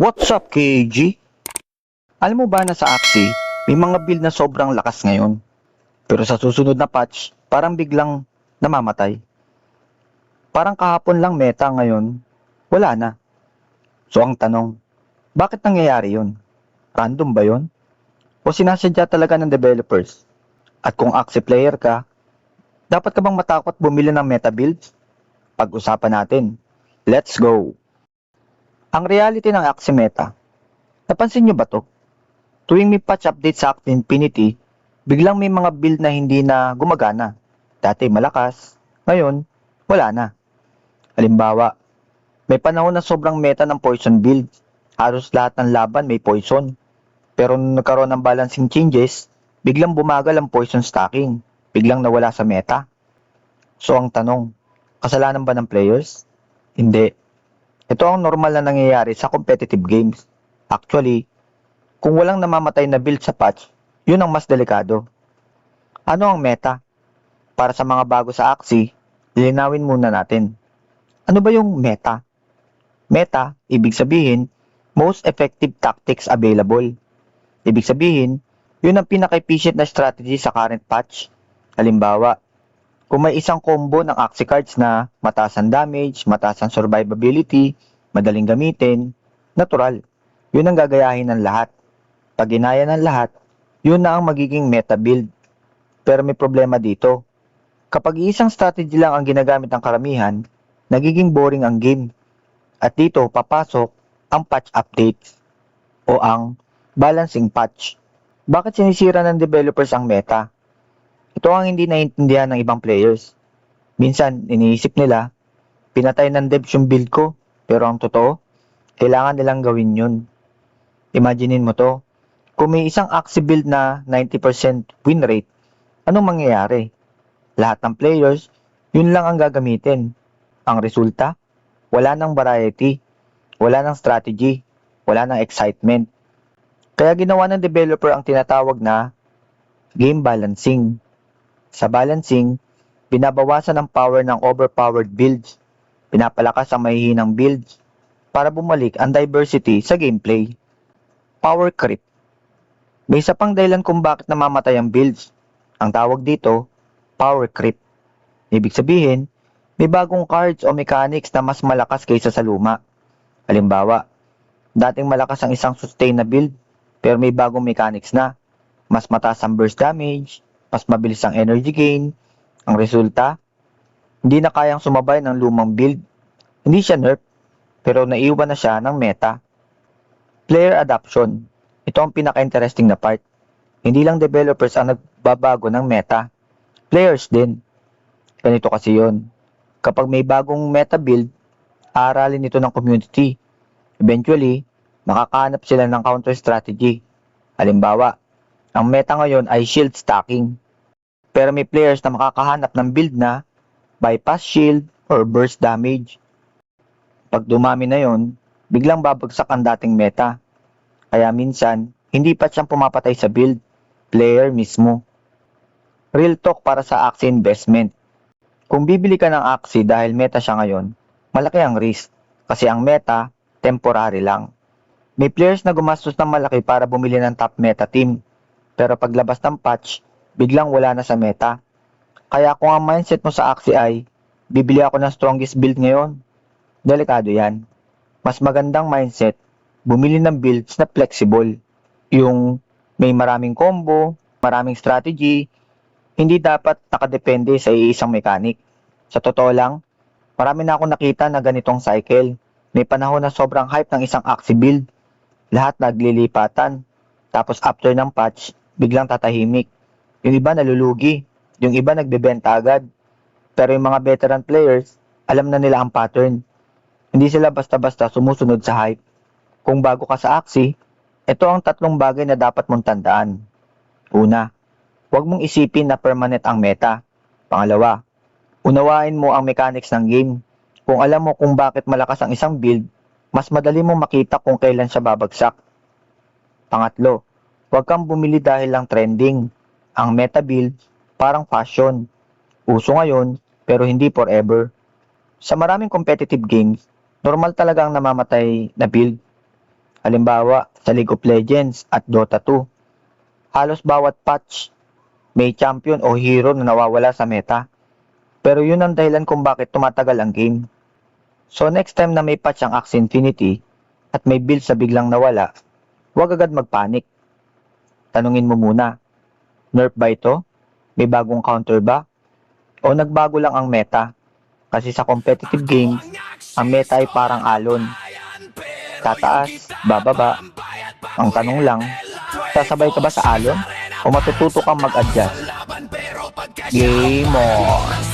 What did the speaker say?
What's up, KG? Alam mo ba na sa Axie, may mga build na sobrang lakas ngayon. Pero sa susunod na patch, parang biglang namamatay. Parang kahapon lang meta ngayon, wala na. So ang tanong, bakit nangyayari yun? Random ba yun? O sinasadya talaga ng developers? At kung Axie player ka, dapat ka bang matakot bumili ng meta builds? Pag-usapan natin. Let's go! Ang reality ng Axie meta, napansin nyo ba to? Tuwing may patch update sa Axie Infinity, biglang may mga build na hindi na gumagana. Dati malakas, ngayon wala na. Halimbawa, may panahon na sobrang meta ng poison build. Halos lahat ng laban may poison. Pero nung nagkaroon ng balancing changes, biglang bumagal ang poison stacking. Biglang nawala sa meta. So ang tanong, kasalanan ba ng players? Hindi. Ito ang normal na nangyayari sa competitive games. Actually, kung walang namamatay na build sa patch, yun ang mas delikado. Ano ang meta? Para sa mga bago sa Axie, lilinawin muna natin. Ano ba yung meta? Meta, ibig sabihin, most effective tactics available. Ibig sabihin, yun ang pinaka-efficient na strategy sa current patch. Halimbawa, kung may isang combo ng Axie cards na mataas ang damage, mataas ang survivability, madaling gamitin, natural. Yun ang gagayahin ng lahat. Pag ginaya ng lahat, yun na ang magiging meta build. Pero may problema dito. Kapag isang strategy lang ang ginagamit ng karamihan, nagiging boring ang game. At dito papasok ang patch updates o ang balancing patch. Bakit sinisira ng developers ang meta? Ito ang hindi naiintindihan ng ibang players. Minsan, iniisip nila, pinatay ng devs yung build ko, pero ang totoo, kailangan nilang gawin yun. Imaginein mo to, kung may isang Axie build na 90% win rate, anong mangyayari? Lahat ng players, yun lang ang gagamitin. Ang resulta, wala ng variety, wala ng strategy, wala ng excitement. Kaya ginawa ng developer ang tinatawag na game balancing. Sa balancing, binabawasan ang power ng overpowered builds, pinapalakas ang mahihinang builds, para bumalik ang diversity sa gameplay. Power creep. May isa pang dahilan kung bakit namamatay ang builds. Ang tawag dito, power creep. Ibig sabihin, may bagong cards o mechanics na mas malakas kaysa sa luma. Halimbawa, dating malakas ang isang sustain na build, pero may bagong mechanics na. Mas mataas ang burst damage, mas mabilis ang energy gain. Ang resulta, hindi na kayang sumabay ng lumang build. Hindi siya nerf, pero naiwan na siya ng meta. Player adoption. Ito ang pinaka-interesting na part. Hindi lang developers ang nagbabago ng meta. Players din. Ganito kasi yon. Kapag may bagong meta build, aaralin ito ng community. Eventually, makakahanap sila ng counter strategy. Halimbawa, ang meta ngayon ay shield stacking. Pero may players na makakahanap ng build na bypass shield or burst damage. Pag dumami na yon, biglang babagsak ang dating meta. Kaya minsan, hindi pa siyang pumapatay sa build, player mismo. Real talk para sa Axie investment. Kung bibili ka ng Axie dahil meta siya ngayon, malaki ang risk kasi ang meta, temporary lang. May players na gumastos ng malaki para bumili ng top meta team, pero paglabas ng patch, biglang wala na sa meta. Kaya kung ang mindset mo sa Axie ay, bibili ako ng strongest build ngayon, delikado yan. Mas magandang mindset, bumili ng builds na flexible. Yung may maraming combo, maraming strategy, hindi dapat nakadepende sa iisang mechanic. Sa totoo lang, marami na akong nakita na ganitong cycle. May panahon na sobrang hype ng isang Axie build. Lahat naglilipatan. Tapos after ng patch, biglang tatahimik. Yung iba nalulugi. Yung iba nagbebenta agad. Pero yung mga veteran players, alam na nila ang pattern. Hindi sila basta-basta sumusunod sa hype. Kung bago ka sa Axie, ito ang 3 bagay na dapat mong tandaan. Una, huwag mong isipin na permanent ang meta. Pangalawa, unawain mo ang mechanics ng game. Kung alam mo kung bakit malakas ang isang build, mas madali mong makita kung kailan siya babagsak. Pangatlo, huwag kang bumili dahil lang trending. Ang meta build, parang fashion. Uso ngayon, pero hindi forever. Sa maraming competitive games, normal talaga ang namamatay na build. Halimbawa, sa League of Legends at Dota 2, halos bawat patch may champion o hero na nawawala sa meta. Pero yun ang dahilan kung bakit tumatagal ang game. So next time na may patch ang Axie Infinity at may build sa biglang nawala, huwag agad magpanik. Tanungin mo muna, nerf ba ito? May bagong counter ba? O nagbago lang ang meta? Kasi sa competitive games, ang meta ay parang alon. Tataas, bababa. Ang tanong lang, sasabay ka ba sa alon? O matututo kang mag-adjust? Game on!